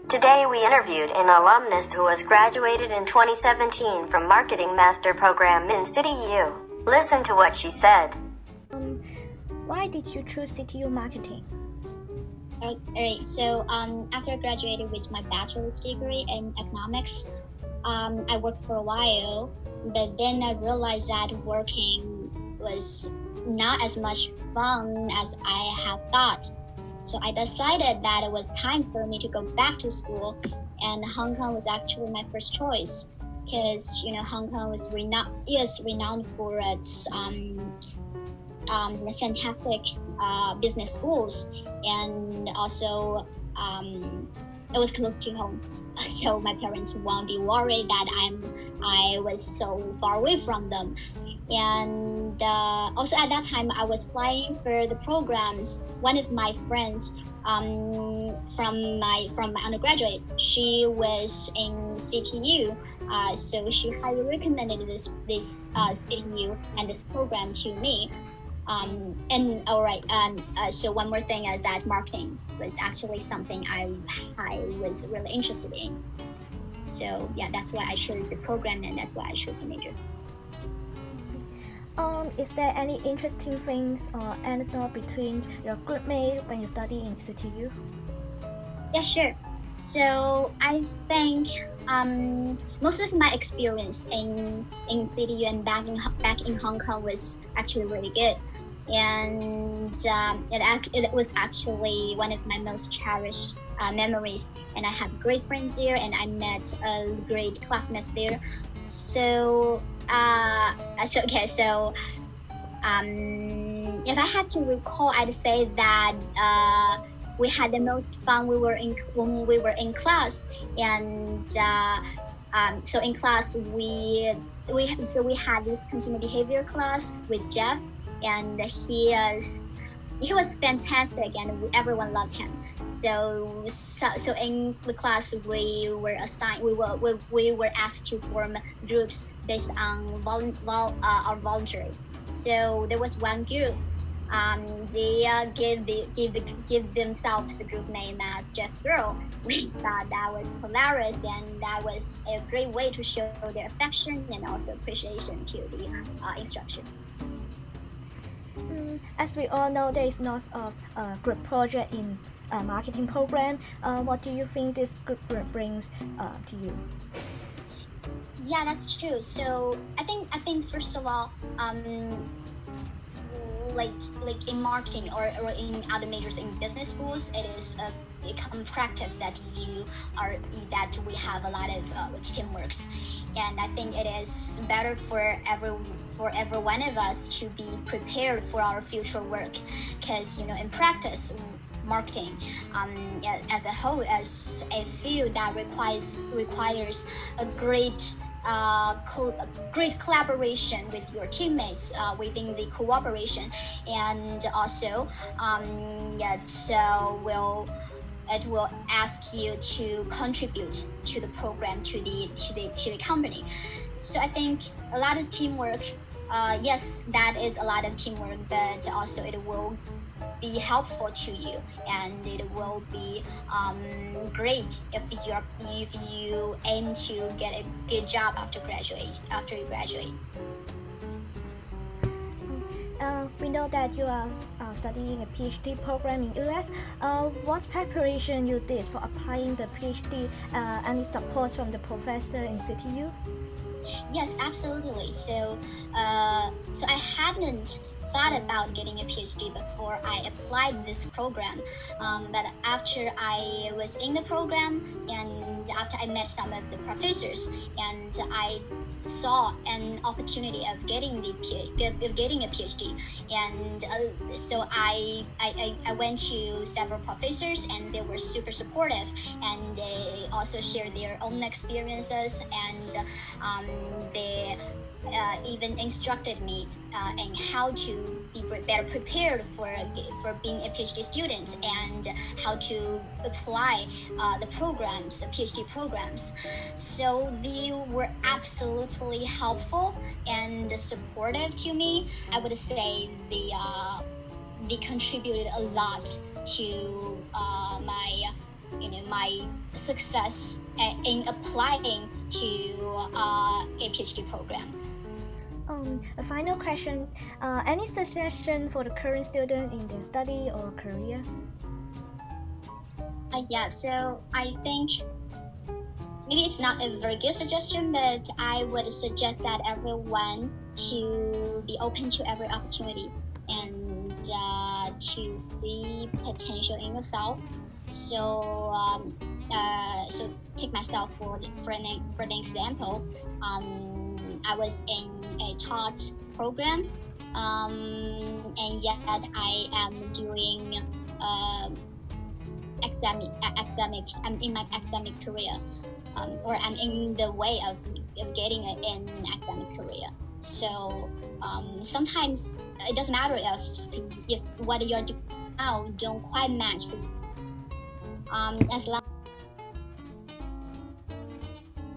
Today we interviewed an alumnus who was graduated in 2017 from Marketing Master Program in CityU. Listen to what she said. Why did you choose CityU Marketing? Alright, so after I graduated with my bachelor's degree in economics, I worked for a while, but then I realized that working was not as much fun as I had thought. So I decided that it was time for me to go back to school, and Hong Kong was actually my first choice because Hong Kong is renowned for its fantastic business schools, and also it was close to home, so my parents won't be worried that I was so far away from them. And also at that time I was applying for the programs. One of my friends from my undergraduate, she was in CityU, so she highly recommended this CityU and this program to me. So one more thing is that marketing was actually something I was really interested in. So yeah, that's why I chose the program, and that's why I chose the major. Is there any interesting things or anecdote between your groupmate when you study in CityU? Yeah, sure. So I think most of my experience in CityU and back in Hong Kong was actually really good, and it was actually one of my most cherished memories. And I had great friends there, and I met great classmates there. So if I had to recall, I'd say that we had the most fun when we were in class, and so in class we had this consumer behavior class with Jeff, and he was fantastic, and everyone loved him. So in the class we were asked to form groups based on our voluntary. So there was one group. They give themselves a group name as Jeff's Girl. We thought that was hilarious, and that was a great way to show their affection and also appreciation to the instruction. As we all know, there is lots of group project in marketing program. What do you think this group brings to you? Yeah, that's true. So I think first of all, like in marketing or in other majors in business schools, it is a common practice that we have a lot of teamworks, and I think it is better for every one of us to be prepared for our future work, because in practice, marketing as a whole, as a field that requires a great collaboration with your teammates within the cooperation, and also it will ask you to contribute to the program, to the company. So I think a lot of teamwork. Yes, that is a lot of teamwork, but also it will be helpful to you, and it will be great if you aim to get a good job after you graduate. We know that you are studying a PhD program in US. What preparation you did for applying the PhD? Any support from the professor in CityU? Yes, absolutely. So I hadn't thought about getting a PhD before I applied this program, but after I was in the program, and after I met some of the professors, and I saw an opportunity of getting a PhD, and so I went to several professors, and they were super supportive, and they also shared their own experiences, and they even instructed me in how to be better prepared for being a PhD student, and how to apply the PhD programs. So they were absolutely helpful and supportive to me. I would say they contributed a lot to my success in applying to a PhD program. A final question, any suggestion for the current student in their study or career? Yeah, so I think maybe it's not a very good suggestion, but I would suggest that everyone to be open to every opportunity and to see potential in yourself. So take myself for an example. I was in a taught program, and yet I am doing I'm in my academic career, or I'm in the way of getting an academic career. So sometimes it doesn't matter if what you're doing now don't quite match. As long